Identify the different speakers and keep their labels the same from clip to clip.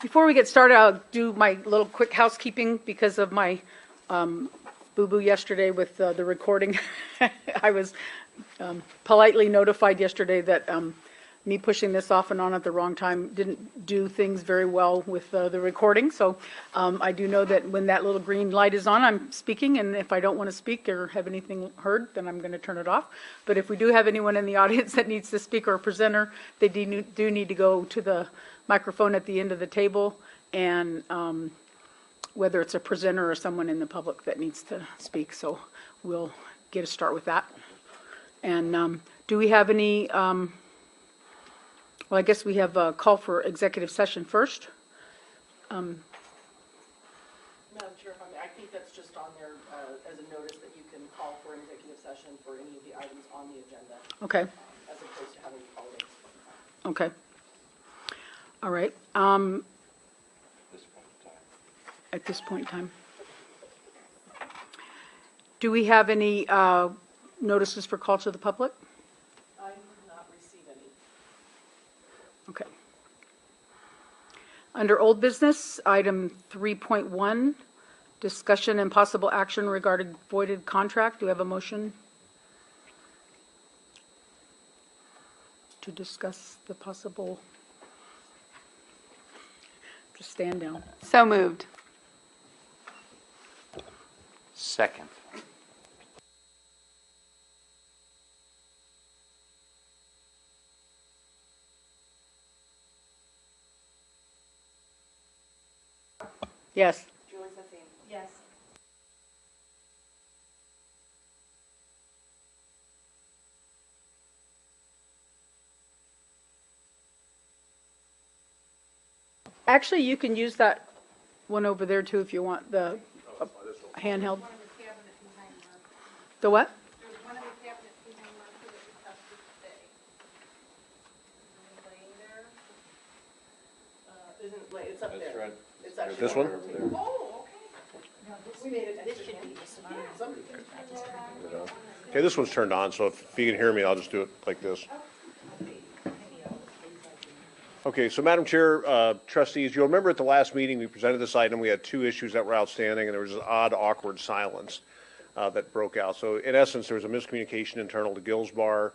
Speaker 1: Before we get started, I'll do my little quick housekeeping because of my boo-boo yesterday with the recording. I was politely notified yesterday that me pushing this off and on at the wrong time didn't do things very well with the recording. So I do know that when that little green light is on, I'm speaking, and if I don't want to speak or have anything heard, then I'm going to turn it off. But if we do have anyone in the audience that needs to speak or a presenter, they do need to go to the microphone at the end of the table, and whether it's a presenter or someone in the public that needs to speak. So we'll get a start with that. And do we have any, well, I guess we have a call for executive session first.
Speaker 2: Madam Chair, I think that's just on there as a notice that you can call for an executive session for any of the items on the agenda.
Speaker 1: Okay.
Speaker 2: As opposed to having to call it.
Speaker 1: Okay. All right. At this point in time. Do we have any notices for call to the public?
Speaker 2: I did not receive any.
Speaker 1: Okay. Under old business, item 3.1, discussion and possible action regarding voided contract. Do we have a motion to discuss the possible? Just stand down.
Speaker 3: So moved.
Speaker 4: Second.
Speaker 1: Yes.
Speaker 2: Julie Sassin. Yes.
Speaker 1: Actually, you can use that one over there too if you want, the handheld. The what?
Speaker 2: There's one in the cabinet behind Martha that we tested today. Isn't like it's up there.
Speaker 5: right.
Speaker 2: It's actually
Speaker 5: This one?
Speaker 2: Oh, okay. We made it. This should be this one. Somebody can.
Speaker 5: Okay, this one's turned on, so if you can hear me, I'll just do it like this. Okay, so Madam Chair, trustees, you'll remember at the last meeting we presented this item. We had two issues that were outstanding, and there was an odd, awkward silence that broke out. So in essence, there was a miscommunication internal to Gilsbar,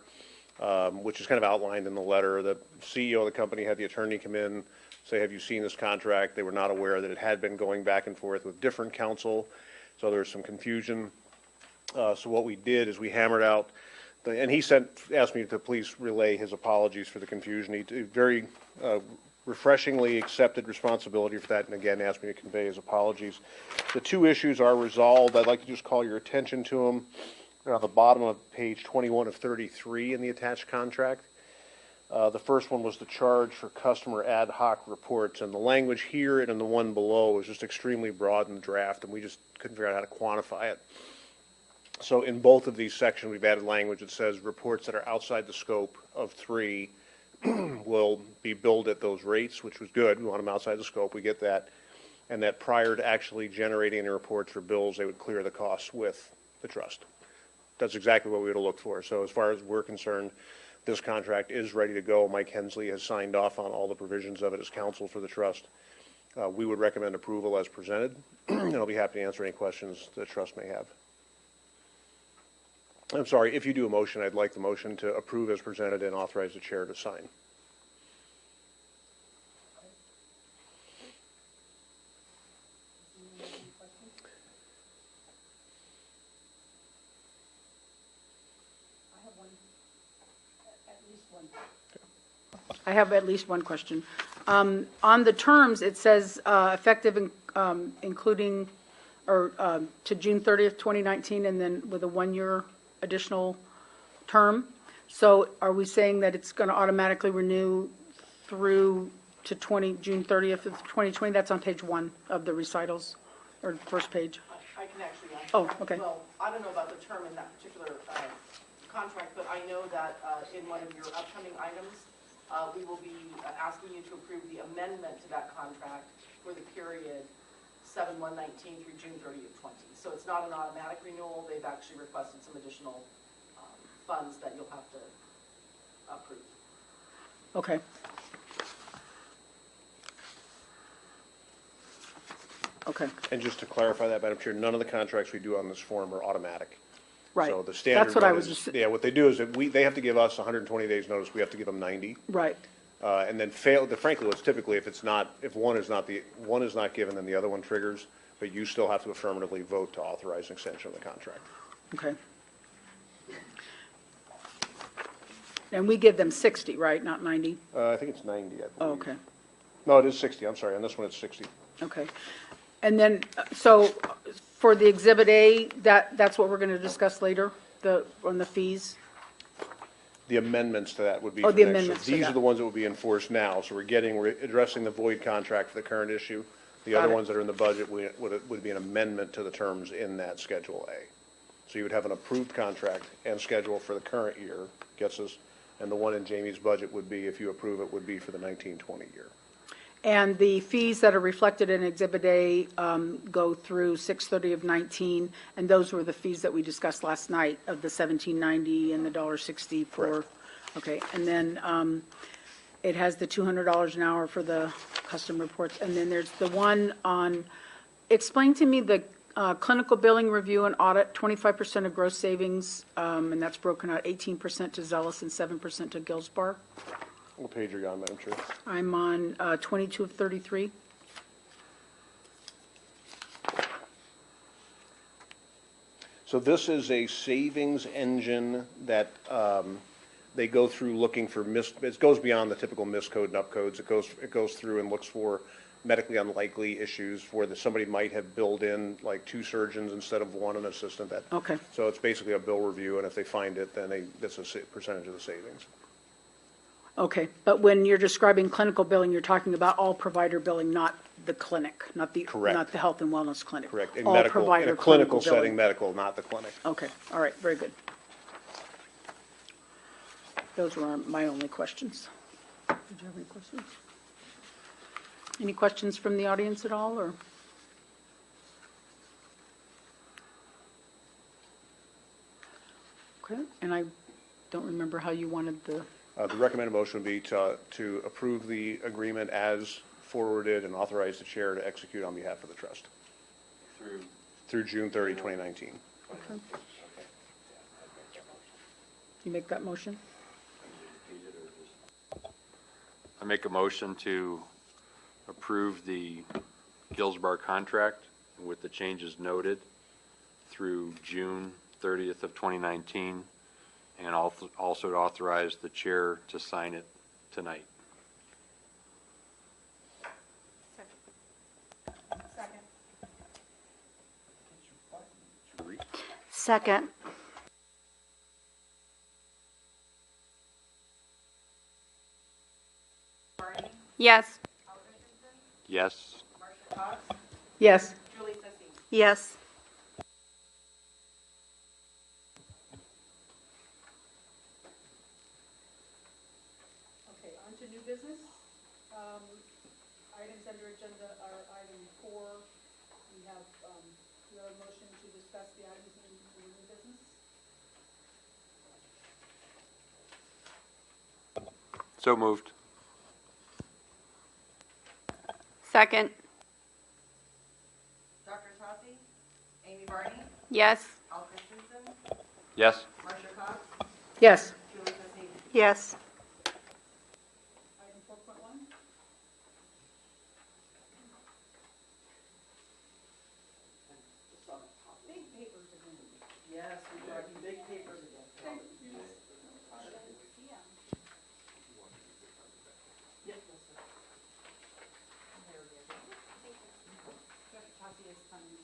Speaker 5: which is kind of outlined in the letter. The CEO of the company had the attorney come in, say, have you seen this contract? They were not aware that it had been going back and forth with different counsel, so there was some confusion. So what we did is we hammered out, and he asked me to please relay his apologies for the confusion. He very refreshingly accepted responsibility for that, and again asked me to convey his apologies. The two issues are resolved. I'd like to just call your attention to them. They're on the bottom of page 21 of 33 in the attached contract. The first one was the charge for customer ad hoc reports, and the language here and in the one below is just extremely broad in the draft, and we just couldn't figure out how to quantify it. So in both of these sections, we've added language that says reports that are outside the scope of 3 will be billed at those rates, which was good. We want them outside the scope. We get that. And that prior to actually generating the reports for bills, they would clear the costs with the trust. That's exactly what we would have looked for. So as far as we're concerned, this contract is ready to go. Mike Hensley has signed off on all the provisions of it as counsel for the trust. We would recommend approval as presented, and I'll be happy to answer any questions the trust may have. I'm sorry, if you do a motion, I'd like the motion to approve as presented and authorize the chair to sign.
Speaker 1: I have at least one question. On the terms, it says effective including or to June 30th, 2019, and then with a 1-year additional term. So are we saying that it's going to automatically renew through to June 30th of 2020? That's on page 1 of the recitals, or first page.
Speaker 2: I can actually answer
Speaker 1: Oh,
Speaker 2: that.
Speaker 1: okay.
Speaker 2: Well, I don't know about the term in that particular contract, but I know that in one of your upcoming items, we will be asking you to approve the amendment to that contract for the period 7/1/19 through June 30th, 20. So it's not an automatic renewal. They've actually requested some additional funds that you'll have to approve.
Speaker 1: Okay. Okay,
Speaker 5: And just to clarify that, Madam Chair, none of the contracts we do on this form are automatic.
Speaker 1: right.
Speaker 5: So the standard
Speaker 1: That's what I
Speaker 5: one
Speaker 1: was
Speaker 5: is,
Speaker 1: just,
Speaker 5: yeah, what they do is that they have to give us 120 days notice, we have to give them 90.
Speaker 1: right,
Speaker 5: And then frankly, what's typically, if one is not given, then the other one triggers, but you still have to affirmatively vote to authorize an extension of the contract.
Speaker 1: okay. And we give them 60, right, not 90?
Speaker 5: I think it's 90, I believe.
Speaker 1: Oh, okay,
Speaker 5: No, it is 60, I'm sorry, on this one it's 60.
Speaker 1: okay. And then, so for the Exhibit A, that's what we're going to discuss later, on the fees?
Speaker 5: The amendments to that would be
Speaker 1: Oh,
Speaker 5: for
Speaker 1: the
Speaker 5: next year.
Speaker 1: amendments to
Speaker 5: These
Speaker 1: that.
Speaker 5: are the ones that will be enforced now, so we're addressing the void contract for the current issue. The
Speaker 1: Got
Speaker 5: other
Speaker 1: it.
Speaker 5: ones that are in the budget would be an amendment to the terms in that Schedule A. So you would have an approved contract and schedule for the current year, gets us, and the one in Jamie's budget would be, if you approve it, would be for the 1920 year.
Speaker 1: And the fees that are reflected in Exhibit A go through 6/30 of 19, and those were the fees that we discussed last night of the $17.90 and the $1.60 for.
Speaker 5: Correct.
Speaker 1: Okay, and then it has the $200 an hour for the custom reports, and then there's the one on, explain to me the clinical billing review and audit, 25% of gross savings, and that's broken out 18% to Zealous and 7% to Gilsbar.
Speaker 5: What page are you on, Madam Chair?
Speaker 1: I'm on 22 of 33.
Speaker 5: So this is a savings engine that they go through looking for it goes beyond the typical miscode and upcodes. It goes through and looks for medically unlikely issues where somebody might have billed in like 2 surgeons instead of 1 assistant.
Speaker 1: Okay.
Speaker 5: So it's basically a bill review, and if they find it, then that's a percentage of the savings.
Speaker 1: Okay, but when you're describing clinical billing, you're talking about all provider billing, not the clinic, not the.
Speaker 5: Correct.
Speaker 1: Not the health and wellness clinic.
Speaker 5: Correct.
Speaker 1: All
Speaker 5: In
Speaker 1: provider
Speaker 5: a clinical
Speaker 1: billing.
Speaker 5: setting, medical, not the clinic.
Speaker 1: Okay, all right, very good. Those were my only questions. Did you have any questions? Any questions from the audience at all, or? Okay, and I don't remember how you wanted the.
Speaker 5: The recommended motion would be to approve the agreement as forwarded and authorize the chair to execute on behalf of the trust through June 30, 2019.
Speaker 1: Okay. You make that motion?
Speaker 3: I make a motion to approve the Gilsbar contract with the changes noted through June 30th of 2019, and also to authorize the chair to sign it tonight.
Speaker 4: Second.
Speaker 6: Yes.
Speaker 3: Yes.
Speaker 1: Yes.
Speaker 4: Yes.
Speaker 1: Okay, on to new business. Items under agenda are item 4. We have a motion to discuss the items in new business.
Speaker 3: So moved.
Speaker 6: Second.
Speaker 2: Dr. Tossi, Amy Barney,
Speaker 6: Yes.
Speaker 2: Al Christensen,
Speaker 3: Yes.
Speaker 2: Marcia Cox,
Speaker 1: Yes.
Speaker 2: Julie Sessions.
Speaker 4: Yes.
Speaker 1: Item 4.1. Big papers again.
Speaker 2: Yes, we brought you big papers again. Yep, yes, sir. There we go.
Speaker 1: Dr. Tossi is coming.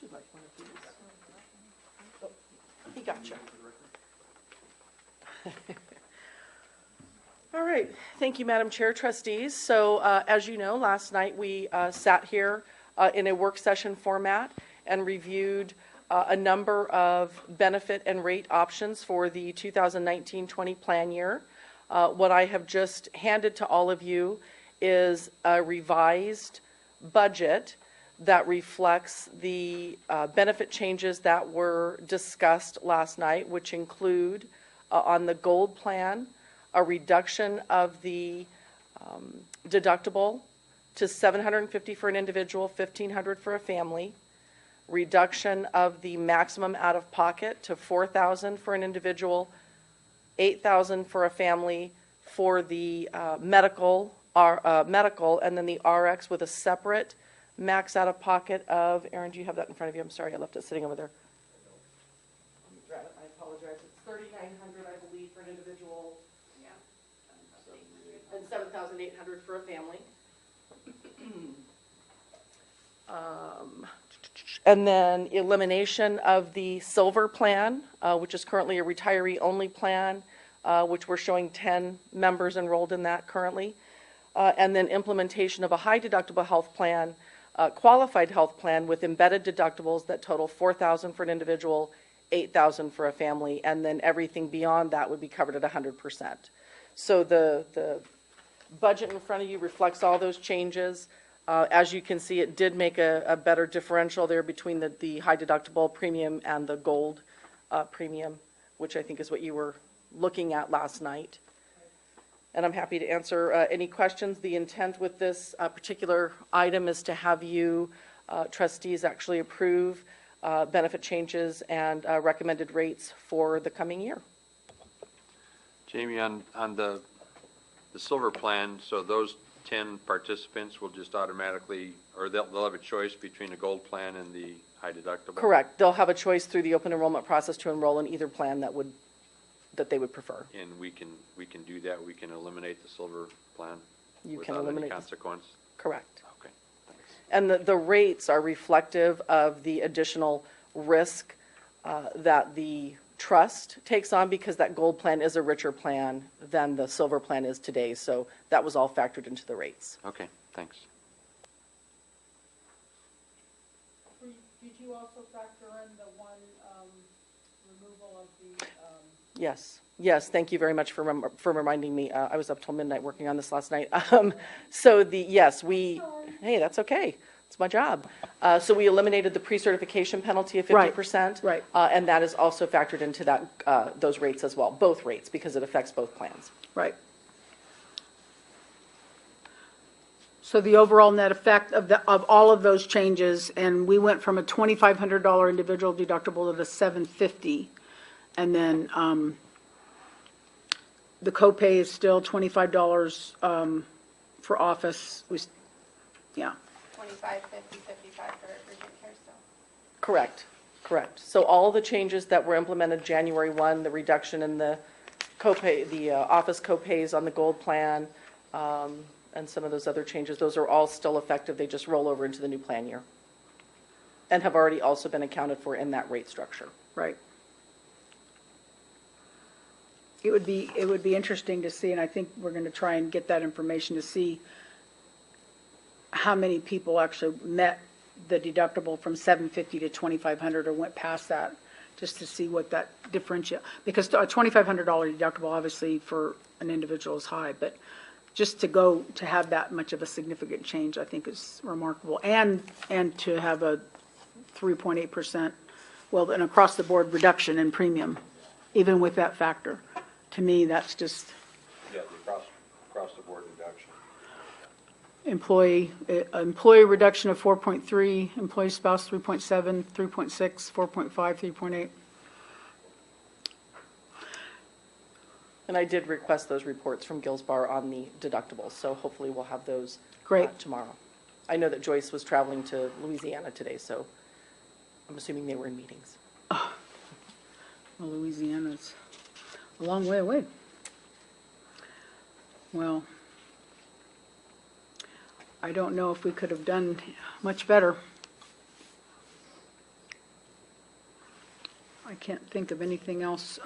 Speaker 2: She'd like one of these. Oh, he got you. All right, thank you, Madam Chair, trustees. So as you know, last night we sat here in a work session format and reviewed a number of benefit and rate options for the 2019-20 plan year. What I have just handed to all of you is a revised budget that reflects the benefit changes that were discussed last night, which include on the gold plan, a reduction of the deductible to $750 for an individual, $1,500 for a family, reduction of the maximum out-of-pocket to $4,000 for an individual, $8,000 for a family, for the medical, and then the RX with a separate max out-of-pocket of, Aaron, do you have that in front of you? I'm sorry, I left it sitting over there. I apologize. It's $3,900, I believe, for an individual. Yeah. And $7,800 for a family. And then elimination of the silver plan, which is currently a retiree-only plan, which we're showing 10 members enrolled in that currently. And then implementation of a high-deductible health plan, qualified health plan with embedded deductibles that total $4,000 for an individual, $8,000 for a family, and then everything beyond that would be covered at 100%. So the budget in front of you reflects all those changes. As you can see, it did make a better differential there between the high deductible premium and the gold premium, which I think is what you were looking at last night. And I'm happy to answer any questions. The intent with this particular item is to have you trustees actually approve benefit changes and recommended rates for the coming year.
Speaker 3: Jamie, on the silver plan, so those 10 participants will just automatically, or they'll have a choice between the gold plan and the high deductible?
Speaker 2: Correct. They'll have a choice through the open enrollment process to enroll in either plan that they would prefer.
Speaker 3: And we can do that? We can eliminate the silver plan?
Speaker 2: You can
Speaker 3: without
Speaker 2: eliminate
Speaker 3: any consequence?
Speaker 2: Correct.
Speaker 3: Okay, thanks.
Speaker 2: And the rates are reflective of the additional risk that the trust takes on, because that gold plan is a richer plan than the silver plan is today. So that was all factored into the rates.
Speaker 3: Okay, thanks.
Speaker 1: Did you also factor in the one removal of the?
Speaker 2: Yes. Yes, thank you very much for reminding me. I was up till midnight working on this last night. Hey, that's okay. It's my job. So we eliminated the pre-certification penalty of 50%.
Speaker 1: Right.
Speaker 2: And that is also factored into that those rates as well, both rates, because it affects both plans.
Speaker 1: Right. So the overall net effect of all of those changes, and we went from a $2,500 individual deductible to the $750, and then the copay is still $25 for office. Yeah.
Speaker 6: 25, 50, 55 for urgent care still.
Speaker 2: Correct. So all the changes that were implemented January 1, the reduction in the copay, the office copays on the gold plan, and some of those other changes, those are all still effective. They just roll over into the new plan year and have already also been accounted for in that rate structure.
Speaker 1: Right. It would be interesting to see, and I think we're going to try and get that information to see how many people actually met the deductible from $750 to $2,500 or went past that, just to see what that differential, because a $2,500 deductible obviously for an individual is high, but just to have that much of a significant change, I think is remarkable, and to have a 3.8%, well, an across the board reduction in premium, even with that factor. To me, that's just
Speaker 3: Yeah, the across the board reduction.
Speaker 1: employee reduction of 4.3, employee spouse 3.7, 3.6, 4.5, 3.8.
Speaker 2: And I did request those reports from Gilsbar on the deductibles, so hopefully we'll have those
Speaker 1: Great.
Speaker 2: Tomorrow. I know that Joyce was traveling to Louisiana today, so I'm assuming they were in meetings.
Speaker 1: Well, Louisiana's a long way away. Well, I don't know if we could have done much better. I can't think of anything else.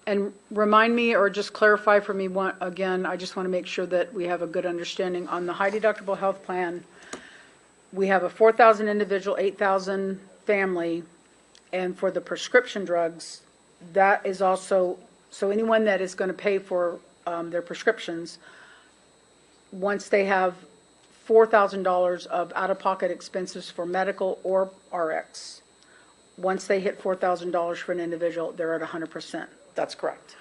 Speaker 1: And remind me, or just clarify for me again, I just want to make sure that we have a good understanding. On the high deductible health plan, we have a $4,000 individual, $8,000 family, and for the prescription drugs, that is also, so anyone that is going to pay for their prescriptions, once they have $4,000 of out-of-pocket expenses for medical or RX. Once they hit $4,000 for an individual, they're at 100%.
Speaker 2: That's correct.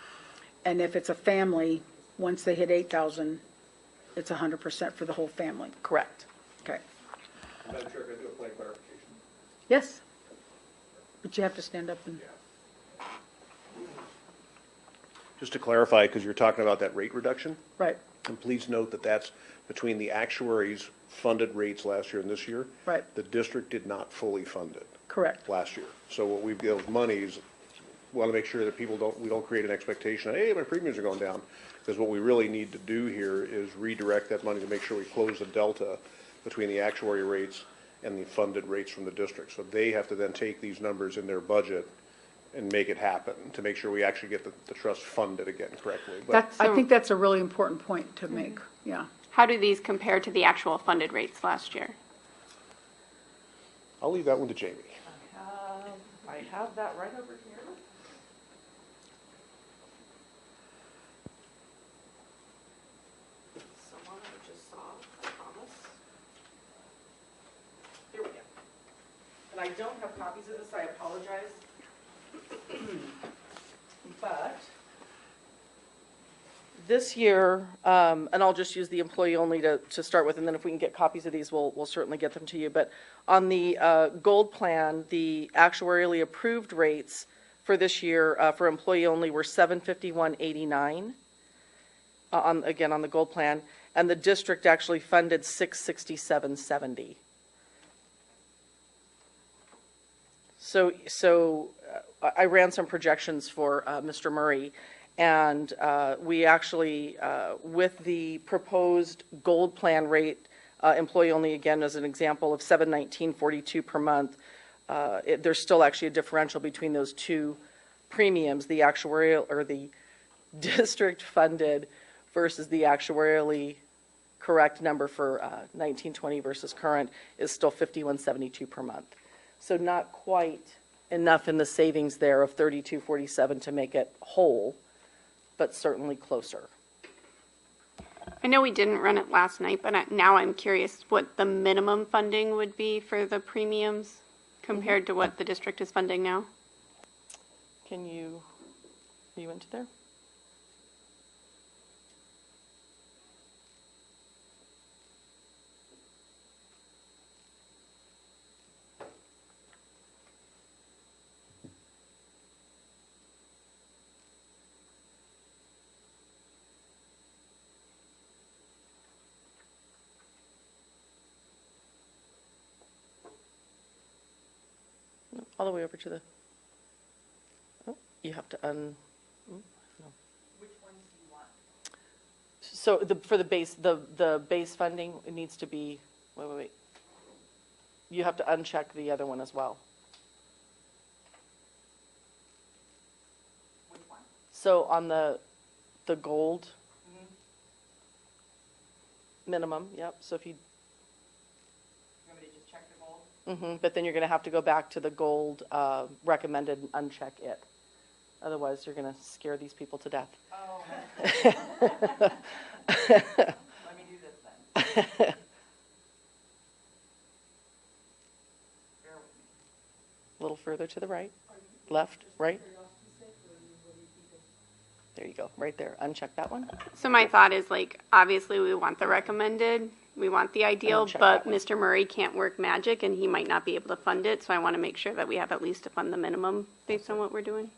Speaker 1: And if it's a family, once they hit 8,000, it's 100% for the whole family.
Speaker 2: Correct.
Speaker 1: Okay.
Speaker 5: Madam Chair, can I do a point of clarification?
Speaker 1: Yes? But you have to stand up and,
Speaker 5: Just to clarify, because you're talking about that rate reduction,
Speaker 1: right,
Speaker 5: and please note that that's between the actuaries' funded rates last year and this year.
Speaker 1: Right.
Speaker 5: The district did not fully fund it
Speaker 1: correct.
Speaker 5: last year. So what we've, those monies, we want to make sure that we don't create an expectation that, hey, my premiums are going down. Because what we really need to do here is redirect that money to make sure we close the delta between the actuary rates and the funded rates from the district. So they have to then take these numbers in their budget and make it happen to make sure we actually get the trust funded again correctly. But
Speaker 1: I think that's a really important point to make, yeah.
Speaker 7: How do these compare to the actual funded rates last year?
Speaker 5: I'll leave that one to Jamie.
Speaker 2: I have that right over here. Someone I just saw, I promise. Here we go. And I don't have copies of this, I apologize. But this year, and I'll just use the employee only to start with, and then if we can get copies of these, we'll certainly get them to you. But on the gold plan, the actuarially approved rates for this year for employee only were $751.89. Again, on the gold plan, and the district actually funded $667.70. So I ran some projections for Mr. Murray, and we actually, with the proposed gold plan rate, employee only again as an example of $719.42 per month, there's still actually a differential between those two premiums, the actuarial or the district funded versus the actuarially correct number for 1920 versus current is still $51.72 per month. So not quite enough in the savings there of $32.47 to make it whole, but certainly closer.
Speaker 7: I know we didn't run it last night, but now I'm curious what the minimum funding would be for the premiums compared to what the district is funding now.
Speaker 2: Are you into there? All the way over to the, oh, you have to no. Which ones do you want? So for the base funding, it needs to be, wait. You have to uncheck the other one as well. Which one? So on the gold minimum, yep, so if you but then you're going to have to go back to the gold recommended and uncheck it. Otherwise, you're going to scare these people to death. Oh. Let me do this then. A little further to the right, left, right. There you go, right there. Uncheck that one.
Speaker 7: So my thought is obviously we want the recommended, we want the ideal,
Speaker 2: check
Speaker 7: but
Speaker 2: that one.
Speaker 7: Mr. Murray can't work magic and he might not be able to fund it. So I want to make sure that we have at least to fund the minimum based on what we're doing.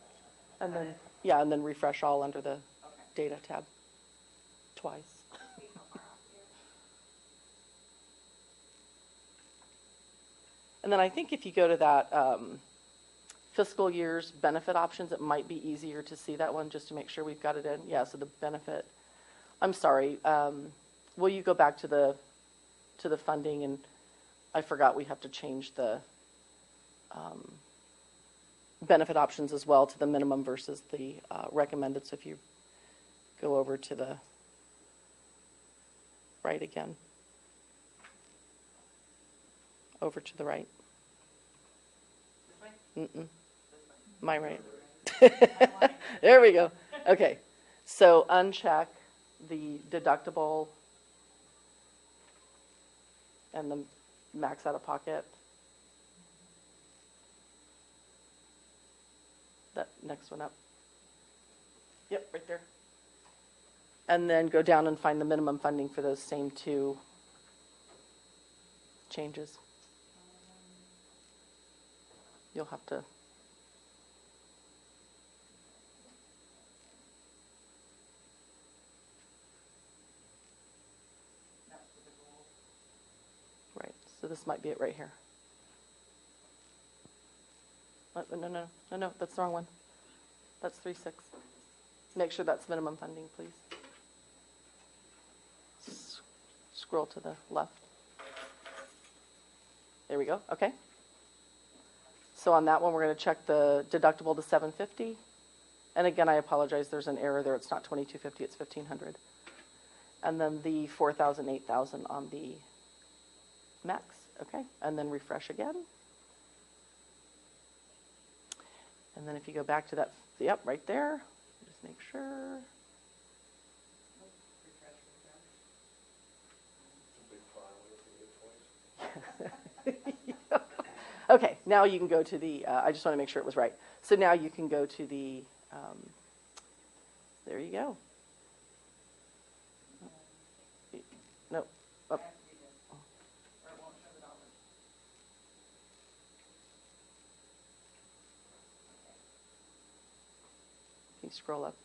Speaker 2: And then, yeah, and then refresh all under the data tab twice. And then I think if you go to that fiscal year's benefit options, it might be easier to see that one just to make sure we've got it in. Yeah, so the benefit, I'm sorry, will you go back to the funding? And I forgot we have to change the benefit options as well to the minimum versus the recommended. So if you go over to the right again, over to the right. Mm-mm. My right. There we go. Okay, so uncheck the deductible and the max out of pocket. That next one up. Yep, right there. And then go down and find the minimum funding for those same two changes. You'll have to. Right, so this might be it right here. No, that's the wrong one. That's 3.6. Make sure that's minimum funding, please. Scroll to the left. There we go, okay. So on that one, we're going to check the deductible to $750. And again, I apologize, there's an error there. It's not $2,250, it's $1,500. And then the $4,000, $8,000 on the max, okay? And then refresh again. And then if you go back to that, yep, right there, just make sure. Okay, now you can go to the, I just want to make sure it was right. So now you can go to the, there you go. No, up. Can you scroll up?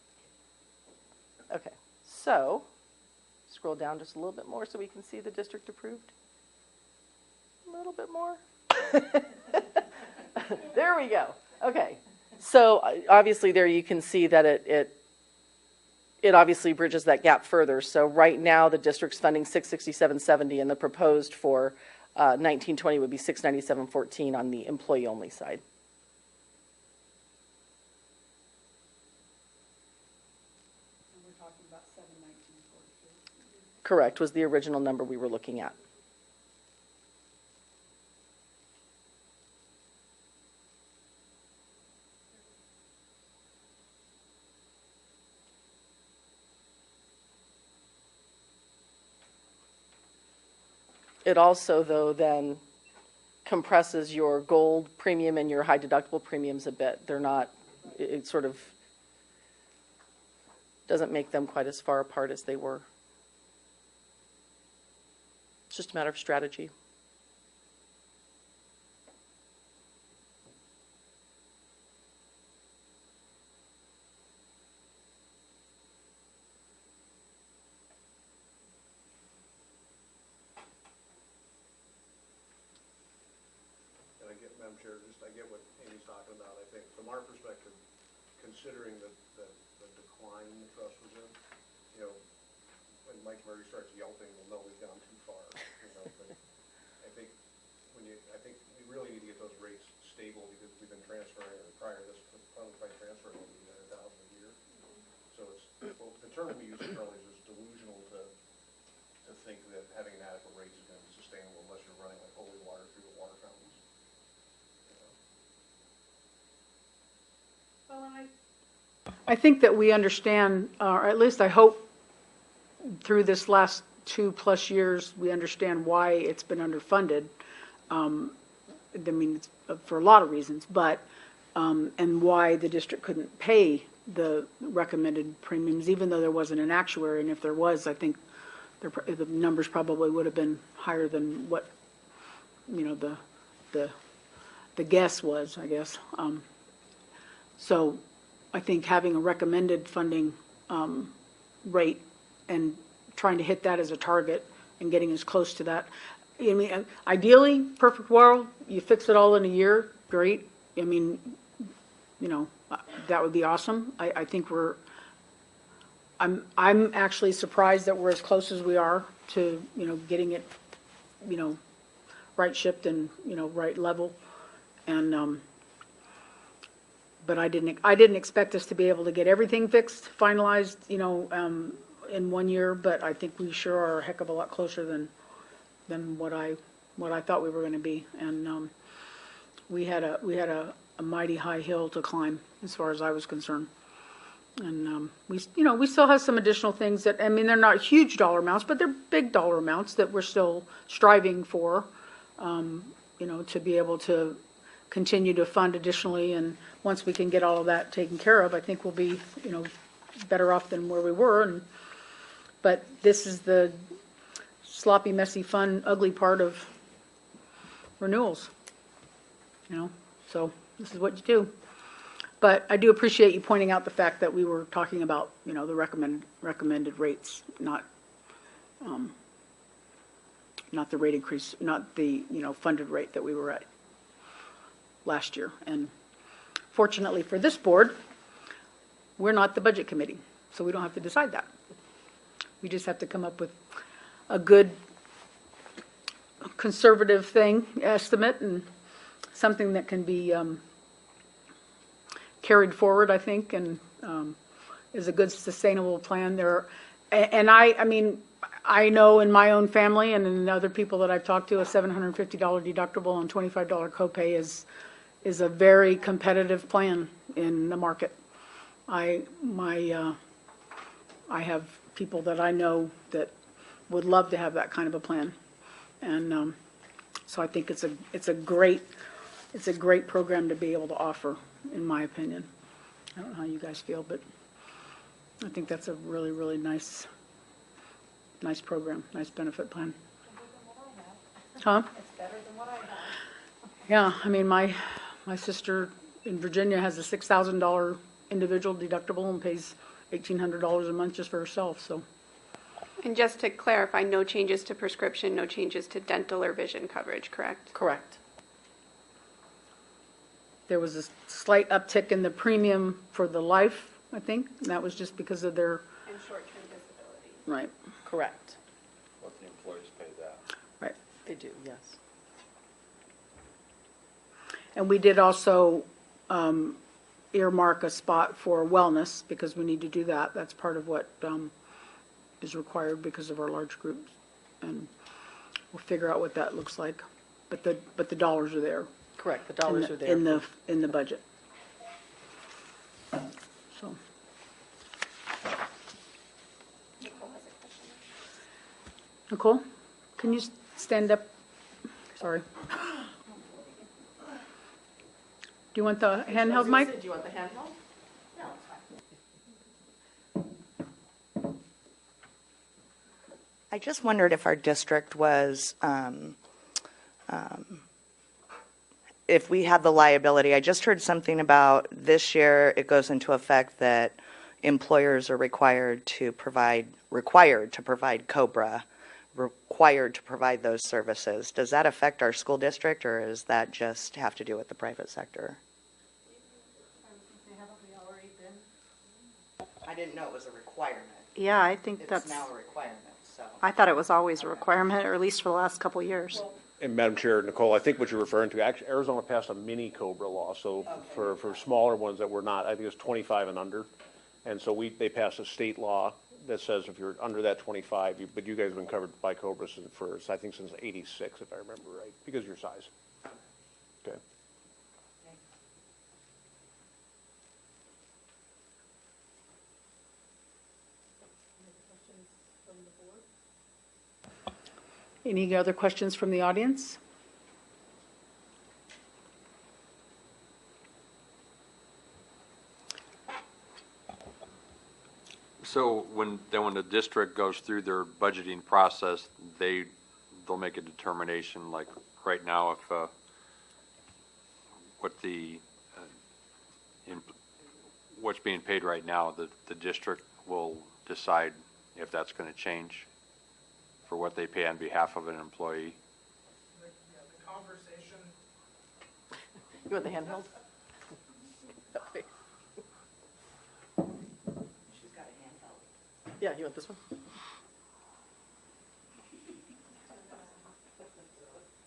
Speaker 2: Okay, so scroll down just a little bit more so we can see the district approved. A little bit more. There we go. Okay, so obviously there you can see that it obviously bridges that gap further. So right now the district's funding $667.70, and the proposed for 1920 would be $697.14 on the employee only side. Correct, was the original number we were looking at. It also, though, then compresses your gold premium and your high deductible premiums a bit. They're not, it sort of doesn't make them quite as far apart as they were. It's just a matter of strategy.
Speaker 5: Madam Chair, I get what Amy's talking about. I think from our perspective, considering the decline the trust was in, when Mike Murray starts yelping, we'll know we've gone too far. But I think we really need to get those rates stable because we've been transferring, or prior to this, probably transferring over $800,000 a year. So it's, well, the term we use internally is delusional to think that having an adequate rate is going to be sustainable unless you're running like holy water through the water fountains.
Speaker 1: I think that we understand, or at least I hope through this last 2+ years, we understand why it's been underfunded. I mean, it's for a lot of reasons, but, and why the district couldn't pay the recommended premiums, even though there wasn't an actuary. And if there was, I think the numbers probably would have been higher than what, the guess was, I guess. So I think having a recommended funding rate and trying to hit that as a target and getting as close to that. I mean, ideally, perfect world, you fix it all in a year, great. I mean, that would be awesome. I think I'm actually surprised that we're as close as we are to, getting it, right shipped and, right level. And, but I didn't expect us to be able to get everything fixed, finalized, in 1 year, but I think we sure are a heck of a lot closer than what I thought we were going to be. And we had a mighty high hill to climb as far as I was concerned. And we still have some additional things that, I mean, they're not huge dollar amounts, but they're big dollar amounts that we're still striving for, to be able to continue to fund additionally. And once we can get all of that taken care of, I think we'll be, better off than where we were. But this is the sloppy, messy, fun, ugly part of renewals. So this is what you do. But I do appreciate you pointing out the fact that we were talking about, the recommended rates, not the rate increase, not the, funded rate that we were at last year. And fortunately for this board, we're not the budget committee, so we don't have to decide that. We just have to come up with a good conservative estimate, and something that can be carried forward, I think, and is a good sustainable plan there. And I know in my own family and in other people that I've talked to, a $750 deductible and $25 copay is a very competitive plan in the market. I have people that I know that would love to have that kind of a plan, and so I think it's a great program to be able to offer, in my opinion. I don't know how you guys feel, but I think that's a really, really nice program, nice benefit plan. Huh?
Speaker 6: It's better than what I have.
Speaker 1: Yeah, I mean, my sister in Virginia has a $6,000 individual deductible and pays $1,800 a month just for herself, so.
Speaker 7: And just to clarify, no changes to prescription, no changes to dental or vision coverage, correct?
Speaker 2: Correct.
Speaker 1: There was a slight uptick in the premium for the life, I think, and that was just because of their,
Speaker 6: And short-term disability.
Speaker 1: right,
Speaker 2: Correct.
Speaker 3: Let the employees pay that.
Speaker 1: right.
Speaker 2: They do, yes.
Speaker 1: And we did also earmark a spot for wellness, because we need to do that. That's part of what is required because of our large groups. And we'll figure out what that looks like. But the dollars are there.
Speaker 2: Correct, the dollars are there.
Speaker 1: In the budget. So. Nicole, can you stand up? Sorry. Do you want the handheld mic?
Speaker 2: Do you want the handheld? No, it's fine.
Speaker 8: I just wondered if our district was, if we had the liability. I just heard something about this year it goes into effect that employers are required to provide COBRA, required to provide those services. Does that affect our school district, or does that just have to do with the private sector? I didn't know it was a requirement.
Speaker 4: Yeah, I think
Speaker 8: It's
Speaker 4: that's,
Speaker 8: now a requirement, so.
Speaker 4: I thought it was always a requirement, or at least for the last couple of years.
Speaker 5: And Madam Chair, Nicole, I think what you're referring to, actually, Arizona passed a mini COBRA law, so for smaller ones that were not, I think it was 25 and under. And so they passed a state law that says if you're under that 25, but you guys have been covered by COBRA I think since 86, if I remember right, because of your size. Okay.
Speaker 1: Any other questions from the audience?
Speaker 3: So when the district goes through their budgeting process, they'll make a determination, like right now, if what's being paid right now, the district will decide if that's going to change for what they pay on behalf of an employee.
Speaker 9: The conversation,
Speaker 2: You want the handheld?
Speaker 8: She's got a handheld.
Speaker 2: Yeah, you want this one?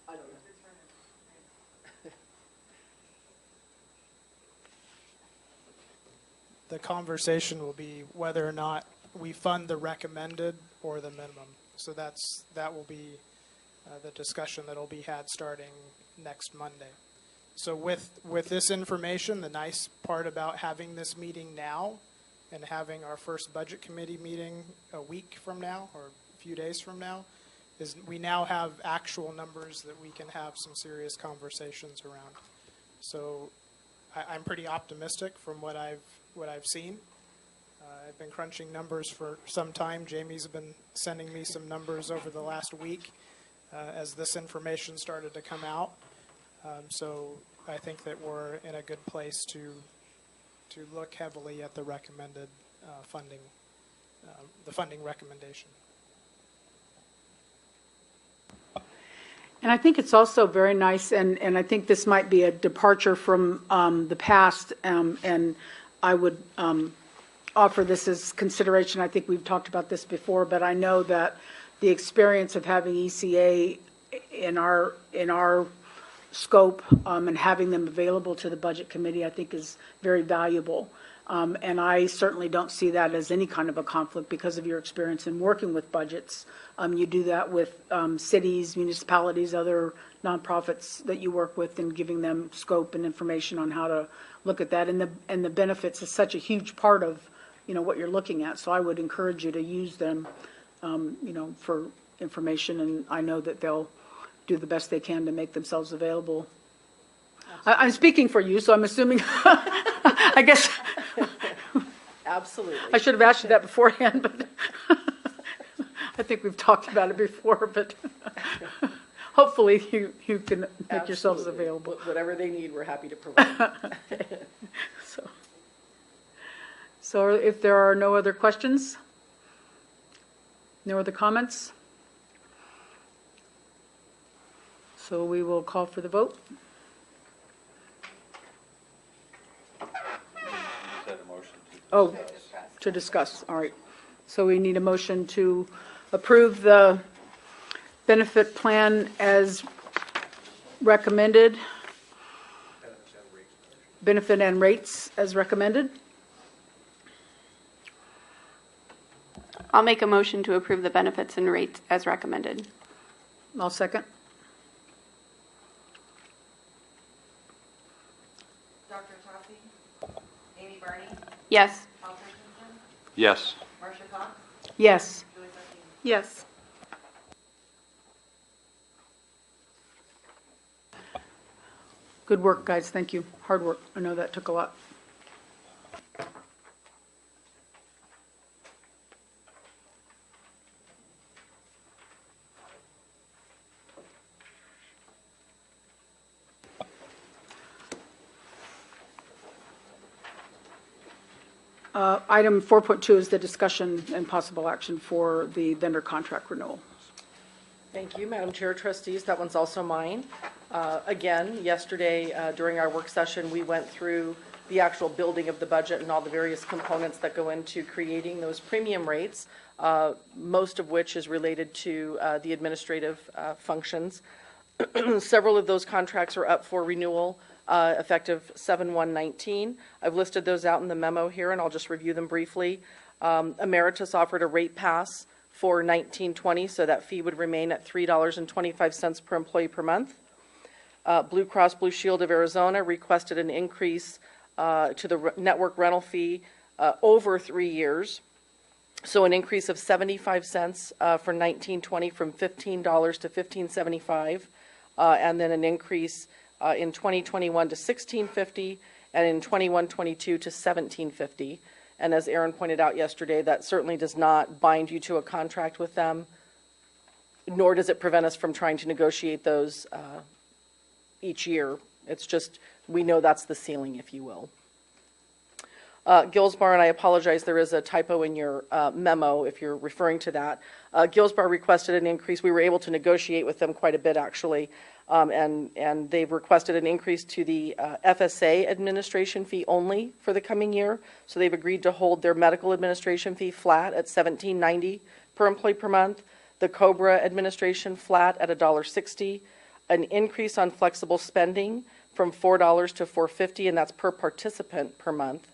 Speaker 2: I don't know.
Speaker 9: the conversation will be whether or not we fund the recommended or the minimum. So that will be the discussion that will be had starting next Monday. So with this information, the nice part about having this meeting now and having our first budget committee meeting a week from now or a few days from now is we now have actual numbers that we can have some serious conversations around. So I'm pretty optimistic from what I've seen. I've been crunching numbers for some time. Jamie's been sending me some numbers over the last week as this information started to come out. So I think that we're in a good place to look heavily at the recommended funding, the funding recommendation.
Speaker 1: And I think it's also very nice, and I think this might be a departure from the past, and I would offer this as consideration. I think we've talked about this before, but I know that the experience of having ECA in our scope and having them available to the budget committee, I think is very valuable. And I certainly don't see that as any kind of a conflict because of your experience in working with budgets. You do that with cities, municipalities, other nonprofits that you work with, and giving them scope and information on how to look at that. And the benefits is such a huge part of what you're looking at. So I would encourage you to use them for information, and I know that they'll do the best they can to make themselves available. I'm speaking for you, so I'm assuming, I guess.
Speaker 2: Absolutely.
Speaker 1: I should have asked you that beforehand, but I think we've talked about it before, but hopefully you can make yourselves
Speaker 2: Absolutely.
Speaker 1: available.
Speaker 2: Whatever they need, we're happy to provide.
Speaker 1: So if there are no other questions, no other comments, so we will call for the vote. Oh, to discuss, all right. So we need a motion to approve the benefit plan as recommended. Benefit and rates as recommended.
Speaker 7: I'll make a motion to approve the benefits and rates as recommended.
Speaker 1: I'll second.
Speaker 10: Dr. Tossi? Amy Barney?
Speaker 7: Yes.
Speaker 10: Paul Christensen?
Speaker 3: Yes.
Speaker 10: Marcia Cox?
Speaker 1: Yes.
Speaker 10: Julie Sessions?
Speaker 4: Yes.
Speaker 1: Good work, guys. Thank you. Hard work. I know that took a lot. Item 4.2 is the discussion and possible action for the vendor contract renewal.
Speaker 2: Thank you, Madam Chair, trustees. That one's also mine. Again, yesterday during our work session, we went through the actual building of the budget and all the various components that go into creating those premium rates, most of which is related to the administrative functions. Several of those contracts are up for renewal effective 7/1/19. I've listed those out in the memo here, and I'll just review them briefly. Emeritus offered a rate pass for 19/20, so that fee would remain at $3.25 per employee per month. Blue Cross Blue Shield of Arizona requested an increase to the network rental fee over 3 years. So an increase of 75 cents for 19/20 from $15 to $15.75, and then an increase in 2021 to $16.50, and in 21-22 to $17.50. And as Aaron pointed out yesterday, that certainly does not bind you to a contract with them, nor does it prevent us from trying to negotiate those each year. It's just, we know that's the ceiling, if you will. Gilsbar, and I apologize, there is a typo in your memo if you're referring to that. Gilsbar requested an increase. We were able to negotiate with them quite a bit, actually, and they've requested an increase to the FSA administration fee only for the coming year. So they've agreed to hold their medical administration fee flat at $17.90 per employee per month, the COBRA administration flat at $1.60, an increase on flexible spending from $4 to $4.50, and that's per participant per month.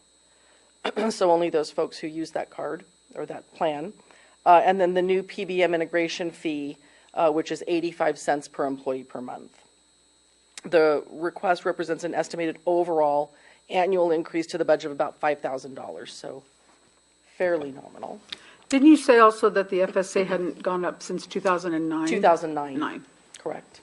Speaker 2: So only those folks who use that card or that plan. And then the new PBM integration fee, which is 85 cents per employee per month. The request represents an estimated overall annual increase to the budget of about $5,000. So
Speaker 11: fairly nominal.
Speaker 1: Didn't you say also that the FSA hadn't gone up since 2009?
Speaker 11: 2009.
Speaker 1: 9.
Speaker 11: Correct.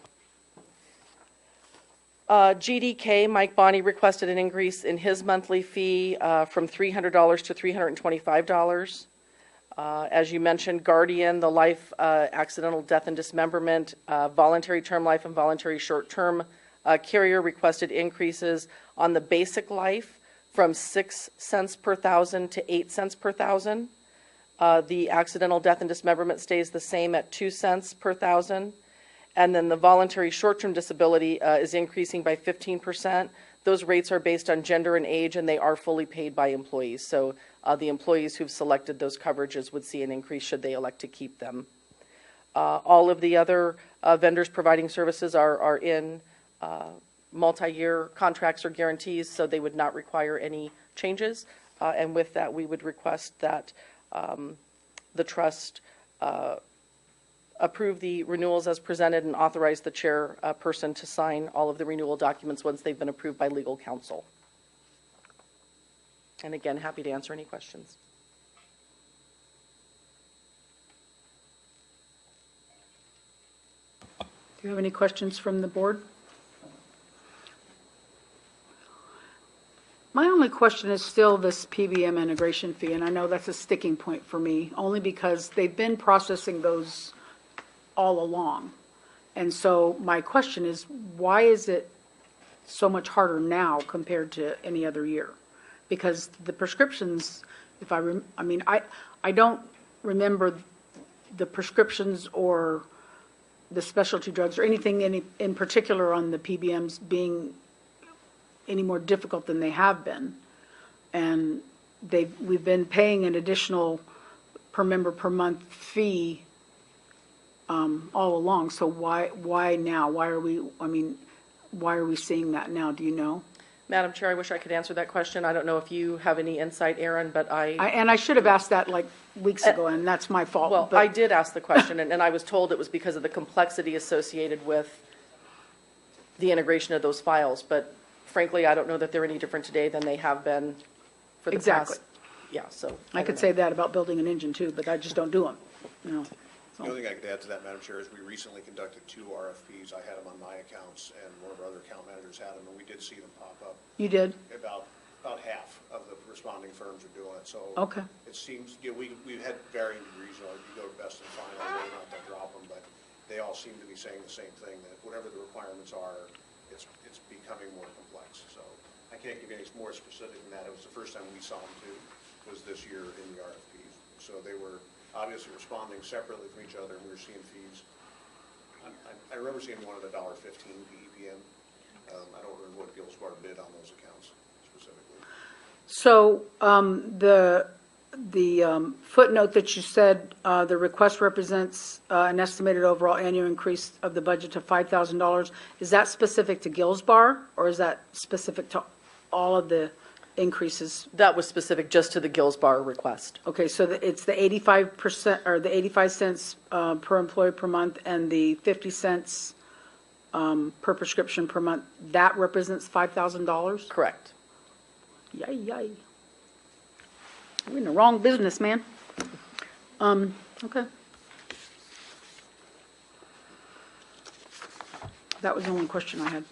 Speaker 11: GDK, Mike Bonney requested an increase in his monthly fee from $300 to $325. As you mentioned, Guardian, the life, accidental death and dismemberment, voluntary term life and voluntary short-term carrier requested increases on the basic life from 6 cents per thousand to 8 cents per thousand. The accidental death and dismemberment stays the same at 2 cents per thousand. And then the voluntary short-term disability is increasing by 15%. Those rates are based on gender and age, and they are fully paid by employees. So the employees who've selected those coverages would see an increase should they elect to keep them. All of the other vendors providing services are in multi-year contracts or guarantees, so they would not require any changes. And with that, we would request that the trust approve the renewals as presented and authorize the chairperson to sign all of the renewal documents once they've been approved by legal counsel. And again, happy to answer any questions.
Speaker 1: Do you have any questions from the board? My only question is still this PBM integration fee, and I know that's a sticking point for me, only because they've been processing those all along. And so my question is, why is it so much harder now compared to any other year? Because the prescriptions, if I don't remember the prescriptions or the specialty drugs or anything in particular on the PBMs being any more difficult than they have been. And we've been paying an additional per member per month fee all along. So why now? Why are we seeing that now? Do you know?
Speaker 11: Madam Chair, I wish I could answer that question. I don't know if you have any insight, Aaron, but
Speaker 1: and I should have asked that like weeks ago, and that's my fault.
Speaker 11: Well, I did ask the question, and I was told it was because of the complexity associated with the integration of those files. But frankly, I don't know that they're any different today than they have been for the
Speaker 1: Exactly.
Speaker 11: past. Yeah, so.
Speaker 1: I could say that about building an engine too, but I just don't do them. No.
Speaker 5: The only thing I could add to that, Madam Chair, is we recently conducted 2 RFPs. I had them on my accounts, and one of our other account managers had them, and we did see them pop up.
Speaker 1: You did?
Speaker 5: About half of the responding firms are doing it. So
Speaker 1: Okay.
Speaker 5: it seems, we've had varying degrees. You go to best and final, whether or not to drop them, but they all seem to be saying the same thing, that whatever the requirements are, it's becoming more complex. So I can't give you any more specific than that. It was the first time we saw them too, was this year in the RFPs. So they were obviously responding separately from each other, and we were seeing fees. I remember seeing one at $1.15 PEPM. I don't remember what Gilsbar bid on those accounts specifically.
Speaker 1: So the footnote that you said the request represents an estimated overall annual increase of the budget to $5,000. Is that specific to Gilsbar, or is that specific to all of the increases?
Speaker 11: That was specific just to the Gilsbar request.
Speaker 1: Okay, so it's the 85% or the 85 cents per employee per month and the 50 cents per prescription per month. That represents $5,000?
Speaker 11: Correct.
Speaker 1: Yay. We're in the wrong business, man. Okay. That was the only question I had.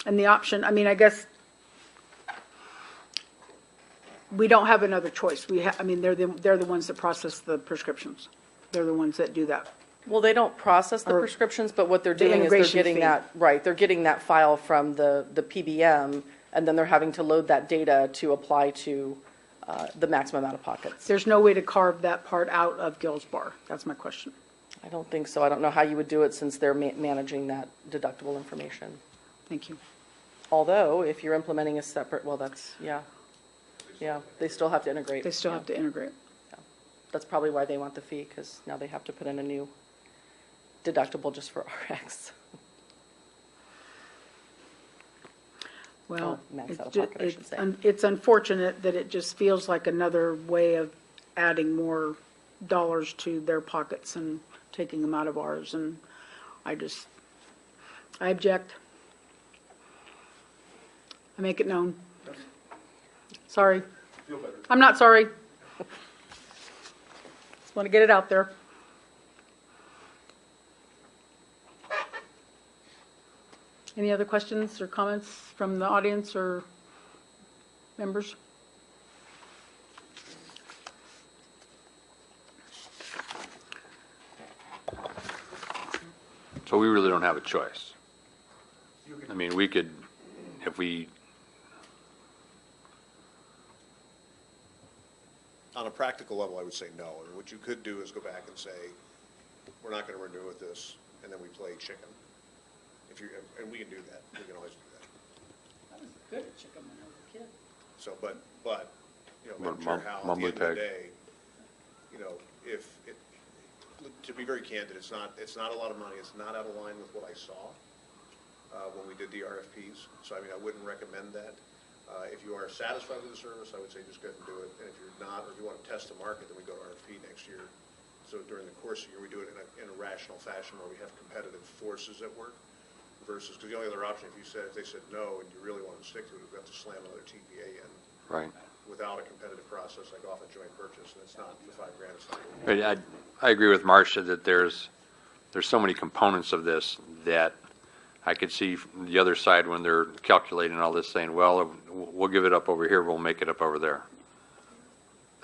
Speaker 1: And the option, I guess we don't have another choice. They're the ones that process the prescriptions. They're the ones that do that.
Speaker 11: Well, they don't process the
Speaker 1: Or
Speaker 11: prescriptions, but what they're
Speaker 1: the
Speaker 11: doing is they're
Speaker 1: integration
Speaker 11: getting
Speaker 1: fee.
Speaker 11: that, right, they're getting that file from the PBM, and then they're having to load that data to apply to the maximum out of pockets.
Speaker 1: There's no way to carve that part out of Gilsbar. That's my question.
Speaker 11: I don't think so. I don't know how you would do it since they're managing that deductible information.
Speaker 1: Thank you.
Speaker 11: Although, if you're implementing a separate, well, that's, yeah, they still have to integrate.
Speaker 1: They still
Speaker 11: Yeah.
Speaker 1: have to integrate.
Speaker 11: That's probably why they want the fee, because now they have to put in a new deductible just for RX.
Speaker 1: Well,
Speaker 11: max out of pocket, I should say.
Speaker 1: it's unfortunate that it just feels like another way of adding more dollars to their pockets and taking them out of ours, and I object. I make it known. Sorry. I'm not sorry. Just want to get it out there. Any other questions or comments from the audience or members?
Speaker 3: So we really don't have a choice. I mean, we could, if we,
Speaker 5: On a practical level, I would say no. I mean, what you could do is go back and say, we're not going to renew with this, and then we play chicken. If you, and we can do that. We can always do that.
Speaker 1: I was good at chicken when I was a kid.
Speaker 5: So, but, you know, Madam Chair, Hal, at the
Speaker 3: mumbly
Speaker 5: end of the
Speaker 3: peg.
Speaker 5: day, you know, if it, to be very candid, it's not a lot of money. It's not out of line with what I saw when we did the RFPs. So, I mean, I wouldn't recommend that. If you are satisfied with the service, I would say just go ahead and do it. And if you're not, or if you want to test the market, then we go to RFP next year. So during the course of the year, we do it in a rational fashion where we have competitive forces at work versus, because the only other option, if they said no and you really want to stick to it, we've got to slam another TPA in.
Speaker 3: right.
Speaker 5: Without a competitive process, like off a joint purchase, and it's not, for $5 grand, it's not.
Speaker 3: But I agree with Marcia that there's so many components of this that I could see from the other side when they're calculating all this saying, well, we'll give it up over here, we'll make it up over there,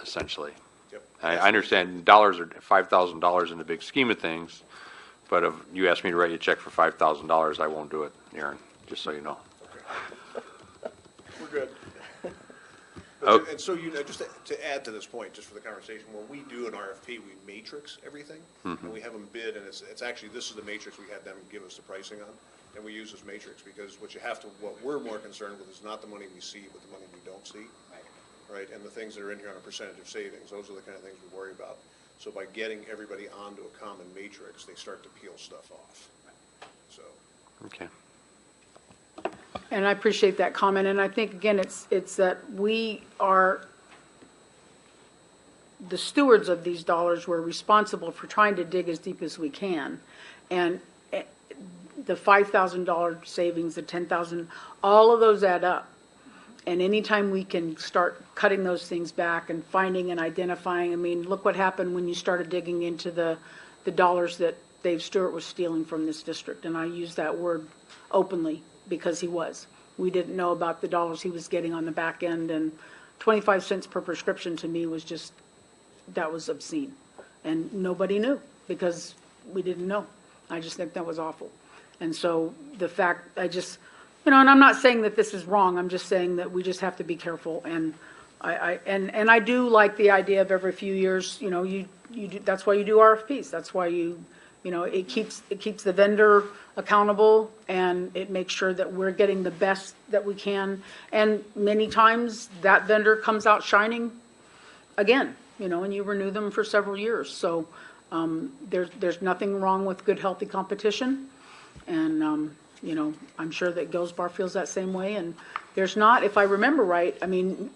Speaker 3: essentially.
Speaker 5: Yep.
Speaker 3: I understand dollars are $5,000 in the big scheme of things, but if you ask me to write you a check for $5,000, I won't do it, Aaron, just so you know.
Speaker 5: We're good.
Speaker 3: Okay.
Speaker 5: And so, you know, just to add to this point, just for the conversation, when we do an RFP, we matrix everything, and we have them bid, and it's actually, this is the matrix we had them give us the pricing on, and we use this matrix, because what we're more concerned with is not the money we see, but the money we don't see. Right, and the things that are in here on a percentage of savings, those are the kind of things we worry about. So by getting everybody onto a common matrix, they start to peel stuff off. So.
Speaker 3: Okay.
Speaker 1: And I appreciate that comment, and I think, again, it's that we are the stewards of these dollars. We're responsible for trying to dig as deep as we can. And the $5,000 savings, the $10,000, all of those add up. And anytime we can start cutting those things back and finding and identifying, I mean, look what happened when you started digging into the dollars that Dave Stewart was stealing from this district. And I use that word openly because he was. We didn't know about the dollars he was getting on the back end, and 25 cents per prescription to me was just, that was obscene. And nobody knew because we didn't know. I just think that was awful. And so the fact, you know, and I'm not saying that this is wrong. I'm just saying that we just have to be careful. And I do like the idea of every few years, you know, you do, that's why you do RFPs. That's why you know, it keeps the vendor accountable, and it makes sure that we're getting the best that we can. And many times that vendor comes out shining again, you know, and you renew them for several years. So there's nothing wrong with good, healthy competition. And, you know, I'm sure that Gilsbar feels that same way. And there's not, if I remember right, I mean,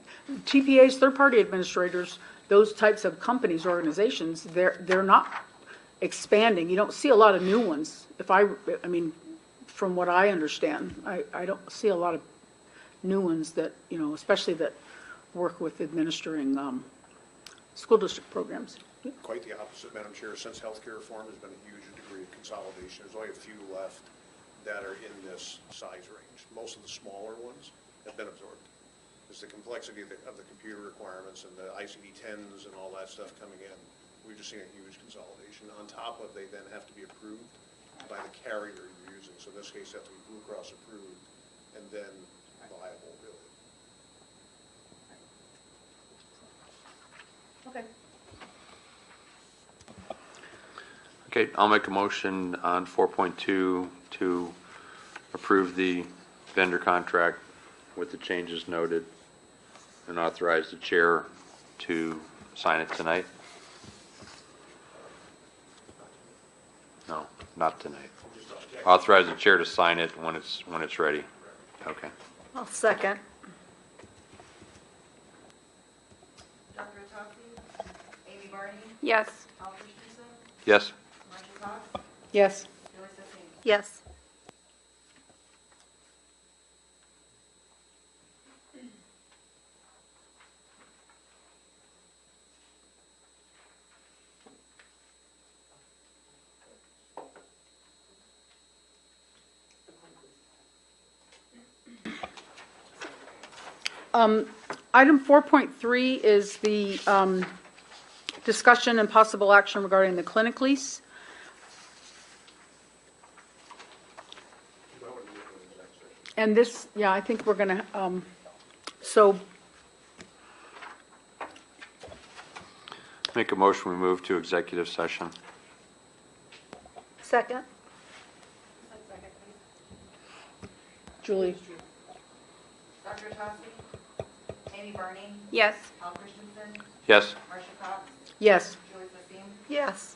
Speaker 1: TPAs, third-party administrators, those types of companies, organizations, they're not expanding. You don't see a lot of new ones. I mean, from what I understand, I don't see a lot of new ones that, you know, especially that work with administering school district programs.
Speaker 5: Quite the opposite, Madam Chair. Since healthcare reform, there's been a huge degree of consolidation. There's only a few left that are in this size range. Most of the smaller ones have been absorbed. It's the complexity of the computer requirements and the ICD-10s and all that stuff coming in. We've just seen a huge consolidation. On top of, they then have to be approved by the carrier you're using. So in this case, they have to be Blue Cross approved and then viable, really.
Speaker 1: Okay.
Speaker 3: Okay, I'll make a motion on 4.2 to approve the vendor contract with the changes noted and authorize the chair to sign it tonight. No, not tonight. Authorize the chair to sign it when it's ready. Okay.
Speaker 4: I'll second.
Speaker 10: Dr. Otasi? Amy Barney?
Speaker 7: Yes.
Speaker 10: Al Christensen?
Speaker 3: Yes?
Speaker 10: Marcia Cox?
Speaker 1: Yes.
Speaker 10: Joyce Epstein?
Speaker 4: Yes.
Speaker 1: Item 4.3 is the discussion and possible action regarding the clinic lease. And this, yeah, I think we're going to, so
Speaker 3: Make a motion, we move to executive session.
Speaker 4: Second.
Speaker 1: Julie,
Speaker 10: Dr. Toski? Amy Barney?
Speaker 7: Yes.
Speaker 10: Al Christensen?
Speaker 3: Yes?
Speaker 10: Marcia Cox?
Speaker 1: yes.
Speaker 10: Julie Sasim?
Speaker 4: Yes.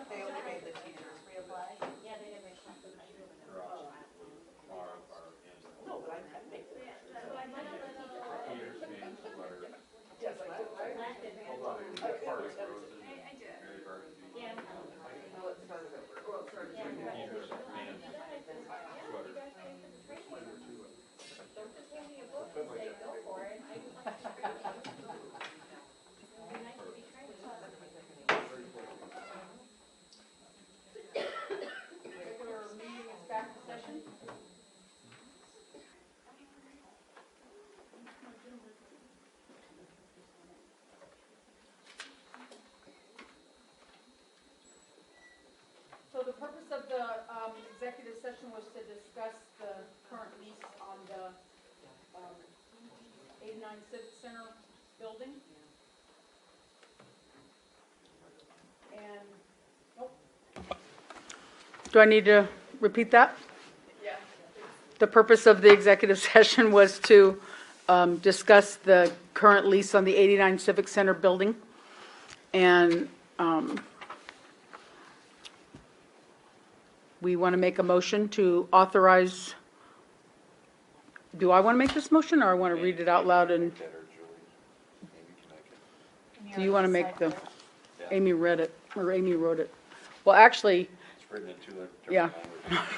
Speaker 10: They only made the teachers reapply.
Speaker 1: So the purpose of the executive session was to discuss the current lease on the 89 Civic Center building. And, do I need to repeat that? Yeah. The purpose of the executive session was to discuss the current lease on the 89 Civic Center building. And we want to make a motion to authorize, do I want to make this motion, or I want to read it out loud? And do you want to make the, Amy read it, or Amy wrote it? Well, actually,
Speaker 3: It's written in two different
Speaker 1: yeah.
Speaker 3: languages.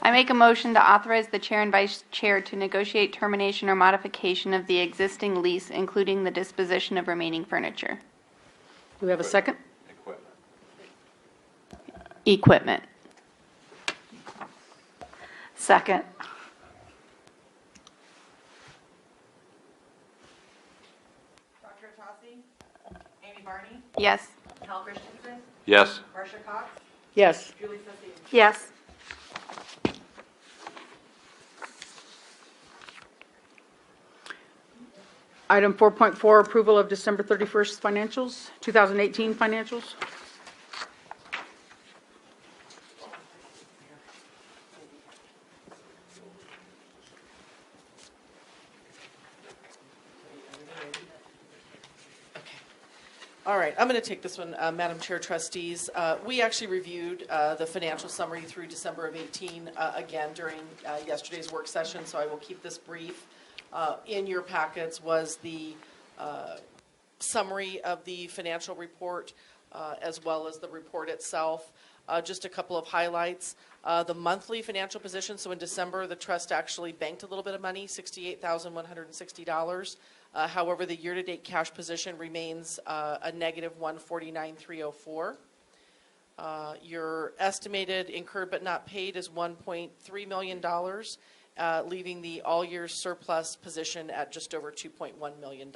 Speaker 7: I make a motion to authorize the chair and vice chair to negotiate termination or modification of the existing lease, including the disposition of remaining furniture.
Speaker 1: Do we have a second?
Speaker 7: Equipment.
Speaker 4: Second.
Speaker 10: Dr. Toski? Amy Barney?
Speaker 7: Yes.
Speaker 10: Al Christensen?
Speaker 3: Yes?
Speaker 10: Marcia Cox?
Speaker 1: Yes.
Speaker 10: Julie Sasim?
Speaker 4: Yes.
Speaker 1: Item 4.4, approval of December 31st financials, 2018 financials.
Speaker 11: All right, I'm going to take this one, Madam Chair, Trustees. We actually reviewed the financial summary through December of 18 again during yesterday's work session, so I will keep this brief. In your packets was the summary of the financial report as well as the report itself. Just a couple of highlights. The monthly financial position, so in December, the trust actually banked a little bit of money, $68,160. However, the year-to-date cash position remains a negative $149,304. Your estimated incurred but not paid is $1.3 million, leaving the all-year surplus position at just over $2.1 million.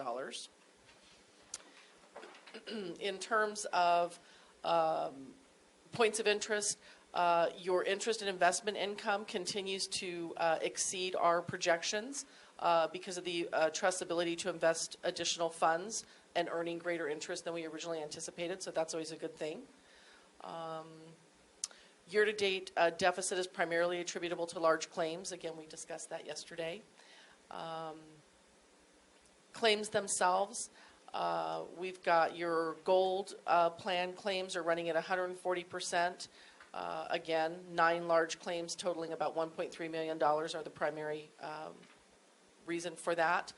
Speaker 11: In terms of points of interest, your interest and investment income continues to exceed our projections. Because of the trust's ability to invest additional funds and earning greater interest than we originally anticipated, so that's always a good thing. Year-to-date deficit is primarily attributable to large claims. Again, we discussed that yesterday. Claims themselves, we've got your gold plan claims are running at 140%. Again, 9 large claims totaling about $1.3 million are the primary reason for that.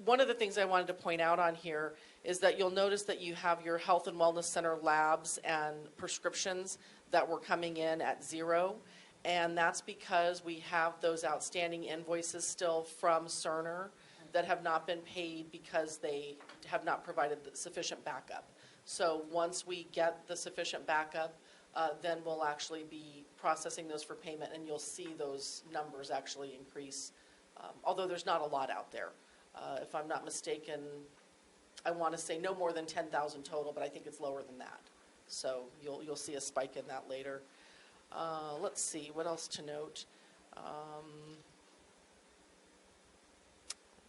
Speaker 11: one of the things I wanted to point out on here is that you'll notice that you have your health and wellness center labs and prescriptions that were coming in at 0. And that's because we have those outstanding invoices still from Cerner that have not been paid because they have not provided sufficient backup. So once we get the sufficient backup, then we'll actually be processing those for payment, and you'll see those numbers actually increase, although there's not a lot out there. If I'm not mistaken, I want to say no more than 10,000 total, but I think it's lower than that. So you'll see a spike in that later. Let's see, what else to note?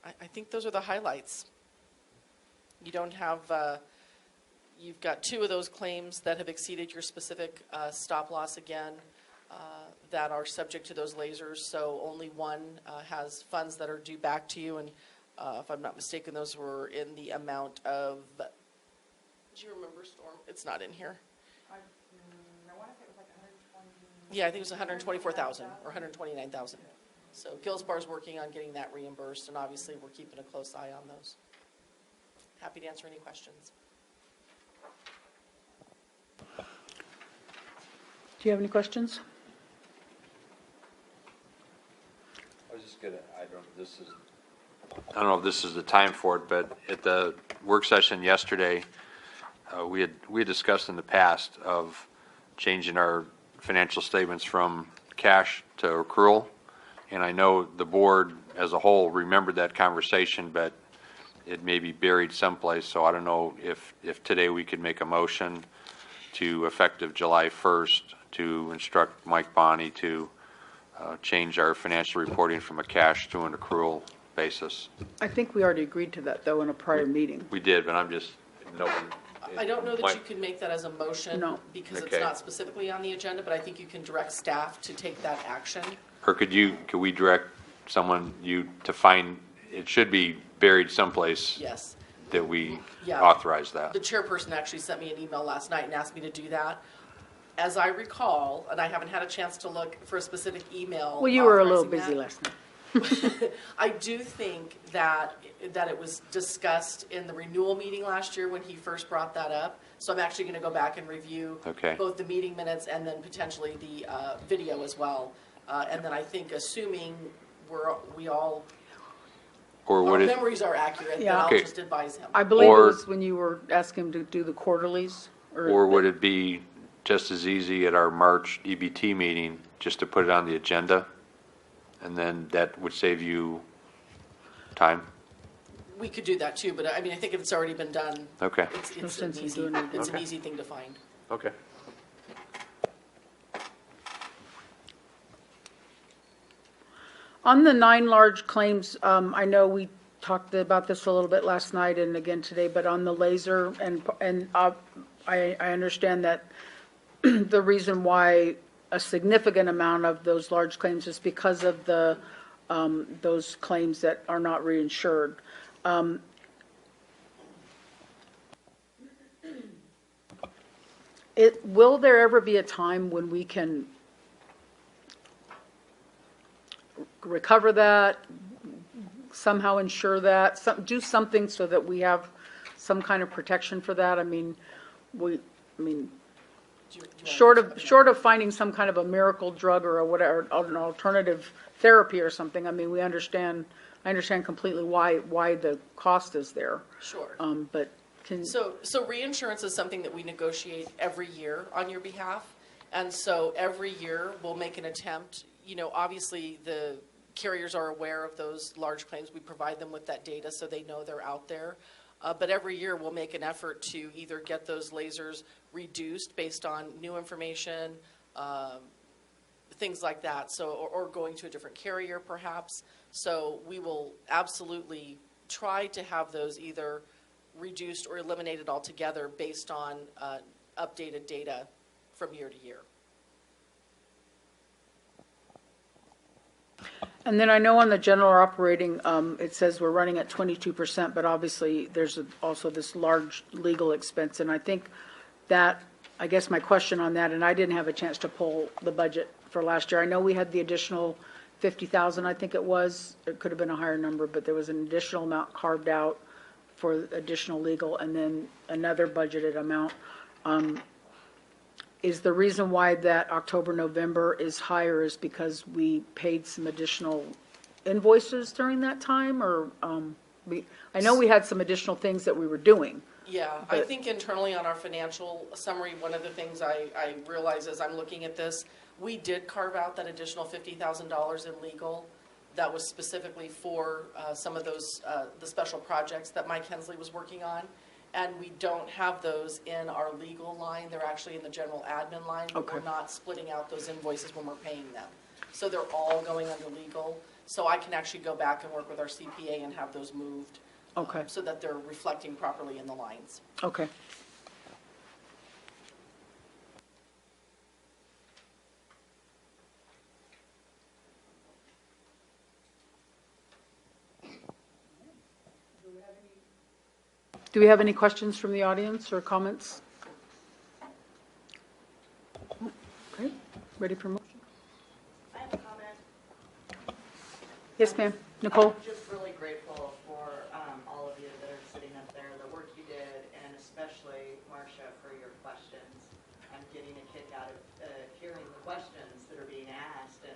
Speaker 11: I think those are the highlights. You don't have, you've got 2 of those claims that have exceeded your specific stop loss again, that are subject to those lasers. So only one has funds that are due back to you. And if I'm not mistaken, those were in the amount of, do you remember, Storm? It's not in here.
Speaker 6: I want to say it was like 120.
Speaker 11: Yeah, I think it was 124,000 or 129,000. So Gilsbar's working on getting that reimbursed, and obviously we're keeping a close eye on those. Happy to answer any questions.
Speaker 1: Do you have any questions?
Speaker 3: I was just gonna, I don't know if this is the time for it, but at the work session yesterday, we had discussed in the past of changing our financial statements from cash to accrual. And I know the board as a whole remembered that conversation, but it may be buried someplace. So I don't know if today we could make a motion to effective July 1st to instruct Mike Bonney to change our financial reporting from a cash to an accrual basis.
Speaker 1: I think we already agreed to that, though, in a prior meeting.
Speaker 3: We did, but I'm just, no one.
Speaker 11: I don't know that you can make that as a motion.
Speaker 1: No.
Speaker 11: Because it's
Speaker 3: Okay.
Speaker 11: not specifically on the agenda, but I think you can direct staff to take that action.
Speaker 3: Or could we direct you to find, it should be buried someplace
Speaker 11: Yes.
Speaker 3: that we
Speaker 11: Yeah.
Speaker 3: authorize that.
Speaker 11: The chairperson actually sent me an email last night and asked me to do that. As I recall, and I haven't had a chance to look for a specific email.
Speaker 1: Well, you were a little
Speaker 11: authorizing
Speaker 1: busy
Speaker 11: that.
Speaker 1: last night.
Speaker 11: I do think that it was discussed in the renewal meeting last year when he first brought that up. So I'm actually going to go back and review
Speaker 3: Okay.
Speaker 11: both the meeting minutes and then potentially the video as well. And then I think, assuming we all,
Speaker 3: Or
Speaker 11: our
Speaker 3: would it,
Speaker 11: memories are accurate, then
Speaker 1: Yeah.
Speaker 11: I'll
Speaker 3: Okay.
Speaker 11: just advise him.
Speaker 1: I believe it
Speaker 3: Or-
Speaker 1: was when you were asking him to do the quarterlies.
Speaker 3: or would it be just as easy at our March EBT meeting, just to put it on the agenda? And then that would save you time?
Speaker 11: We could do that too, but I mean, I think if it's already been done,
Speaker 3: Okay,
Speaker 11: it's
Speaker 1: No
Speaker 11: an
Speaker 1: sense in
Speaker 11: easy,
Speaker 1: doing it.
Speaker 11: it's an
Speaker 3: Okay.
Speaker 11: easy thing to find.
Speaker 3: okay.
Speaker 1: On the 9 large claims, I know we talked about this a little bit last night and again today, but on the laser, and I understand that the reason why a significant amount of those large claims is because of those claims that are not reinsured. Will there ever be a time when we can recover that, somehow insure that, do something so that we have some kind of protection for that? I mean,
Speaker 11: Do you wanna
Speaker 1: short of finding some kind of a miracle drug or whatever, an alternative therapy or something, I mean, I understand completely why the cost is there.
Speaker 11: Sure.
Speaker 1: But
Speaker 11: So reinsurance is something that we negotiate every year on your behalf. And so every year we'll make an attempt, obviously the carriers are aware of those large claims. We provide them with that data so they know they're out there. But every year we'll make an effort to either get those lasers reduced based on new information, things like that. So, or going to a different carrier perhaps. So we will absolutely try to have those either reduced or eliminated altogether based on updated data from year to year.
Speaker 1: And then I know on the general operating, it says we're running at 22%, but obviously there's also this large legal expense. And I think that, I guess my question on that, and I didn't have a chance to pull the budget for last year. I know we had the additional 50,000, I think it was. It could have been a higher number, but there was an additional amount carved out for additional legal, and then another budgeted amount. Is the reason why that October, November is higher is because we paid some additional invoices during that time, or, I know we had some additional things that we were doing.
Speaker 11: Yeah, I
Speaker 1: But-
Speaker 11: think internally on our financial summary, one of the things I realize as I'm looking at this, we did carve out that additional $50,000 in legal that was specifically for some of those, the special projects that Mike Hensley was working on. And we don't have those in our legal line. They're actually in the general admin line, but we're
Speaker 1: Okay.
Speaker 11: not splitting out those invoices when we're paying them. So they're all going under legal. So I can actually go back and work with our CPA and have those moved.
Speaker 1: Okay.
Speaker 11: So that they're reflecting properly in the lines.
Speaker 1: Okay. Do we have any questions from the audience or comments? Okay, ready for motion?
Speaker 10: I have a comment.
Speaker 1: Yes, ma'am. Nicole?
Speaker 10: I'm just really grateful for all of you that are sitting up there, the work you did, and especially Marcia for your questions. I'm getting a kick out of hearing the questions that are being asked, and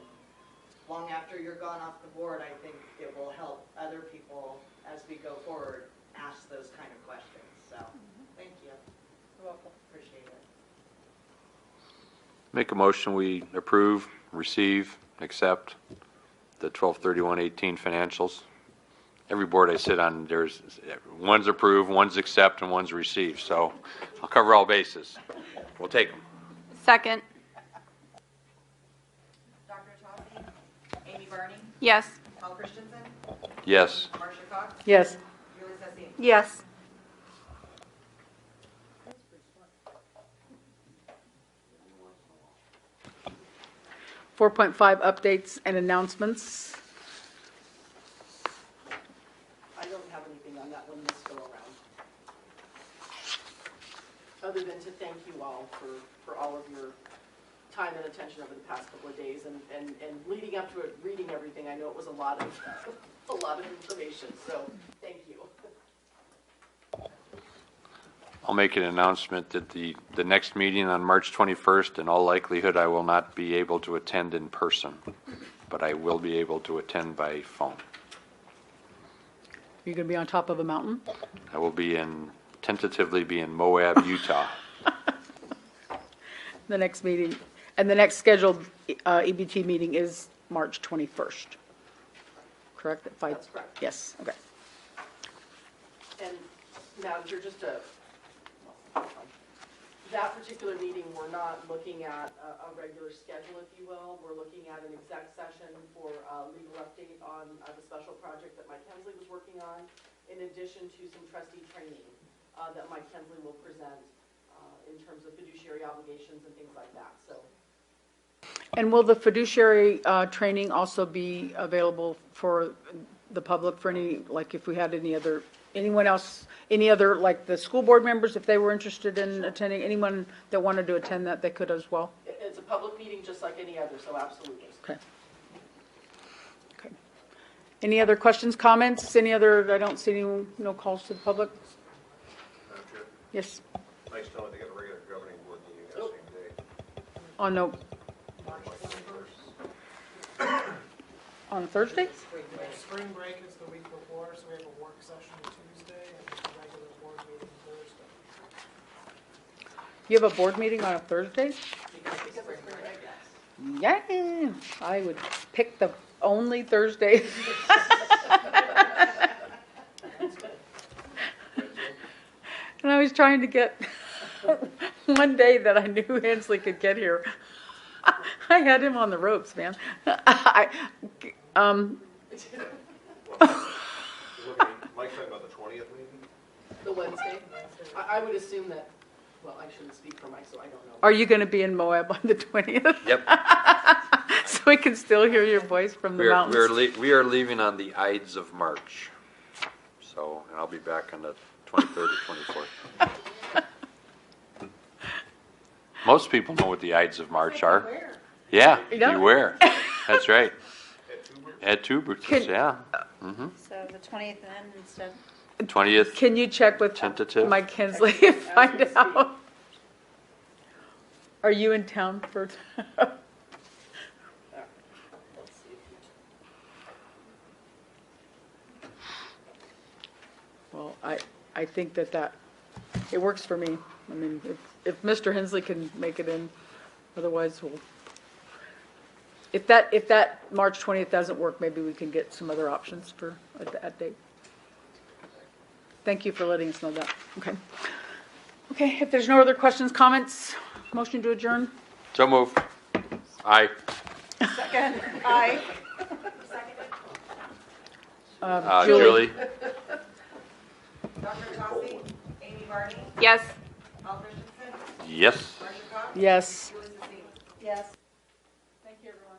Speaker 10: long after you're gone off the board, I think it will help other people as we go forward ask those kind of questions. So, thank you. You're welcome. Appreciate it.
Speaker 3: Make a motion, we approve, receive, accept the 12/31/18 financials. Every board I sit on, there's, one's approve, one's accept, and one's receive, so I'll cover all bases. We'll take them.
Speaker 7: Second.
Speaker 6: Dr. Toski, Amy Barney,
Speaker 7: Yes.
Speaker 6: Paul Christensen,
Speaker 3: Yes.
Speaker 6: Marcia Cox,
Speaker 1: Yes.
Speaker 6: Julie Sessions.
Speaker 4: Yes.
Speaker 1: 4.5 updates and announcements.
Speaker 2: I don't have anything on that one this go around. Other than to thank you all for all of your time and attention over the past couple of days and leading up to it, reading everything. I know it was a lot of, a lot of information, so thank you.
Speaker 3: I'll make an announcement that the next meeting on March 21st, in all likelihood, I will not be able to attend in person, but I will be able to attend by phone.
Speaker 1: You're going to be on top of a mountain?
Speaker 3: I will tentatively be in Moab, Utah.
Speaker 1: The next meeting, and the next scheduled EBT meeting is March 21st. Correct? At 5?
Speaker 2: That's correct.
Speaker 1: Yes, okay.
Speaker 2: And now, you're just that particular meeting, we're not looking at a regular schedule, if you will. We're looking at an exec session for a legal update on the special project that Mike Hensley was working on, in addition to some trustee training that Mike Hensley will present in terms of fiduciary obligations and things like that, so.
Speaker 1: And will the fiduciary training also be available for the public, for any, like if we had anyone else, any other, like the school board members, if they were interested in attending, anyone that wanted to attend that, they could as well?
Speaker 2: It's a public meeting just like any other, so absolutely.
Speaker 1: Okay. Okay. Any other questions, comments, any other, I don't see any, no calls to the public?
Speaker 5: Madam Chair,
Speaker 1: Yes,
Speaker 5: nice knowing they got a regular governing board meeting that same day.
Speaker 1: on no, on Thursday?
Speaker 9: Spring break is the week before, so we have a work session Tuesday and a regular board meeting Thursday.
Speaker 1: You have a board meeting on a Thursday? Yeah, I would pick the only Thursday. And I was trying to get one day that I knew Hensley could get here. I had him on the ropes, man.
Speaker 5: Mike's talking about the 20th maybe?
Speaker 2: The Wednesday? I would assume that, well, I shouldn't speak for Mike, so I don't know.
Speaker 1: Are you going to be in Moab on the 20th?
Speaker 3: Yep.
Speaker 1: So we can still hear your voice from the mountains?
Speaker 3: We are leaving on the Ides of March. So, and I'll be back on the 23rd or 24th. Most people know what the Ides of March are. Yeah,
Speaker 1: Yeah.
Speaker 3: beware. That's right. Add two booths,
Speaker 1: Can-
Speaker 3: yeah.
Speaker 4: So the 20th then instead?
Speaker 3: 20th,
Speaker 1: Can you check with
Speaker 3: Tentative.
Speaker 1: Mike Hensley and find out? Are you in town for? Well, I think that it works for me. I mean, if Mr. Hensley can make it in, otherwise we'll, if that March 20th doesn't work, maybe we can get some other options for that date. Thank you for letting us know that. Okay. Okay, if there's no other questions, comments, motion to adjourn?
Speaker 3: so move. Aye.
Speaker 10: Aye.
Speaker 3: Julie?
Speaker 6: Dr. Tossi, Amy Barney,
Speaker 7: Yes.
Speaker 6: Paul Christensen,
Speaker 3: Yes.
Speaker 6: Marcia Cox,
Speaker 1: Yes.
Speaker 6: Julie Sisseton.
Speaker 10: Yes.
Speaker 1: Thank you, everyone.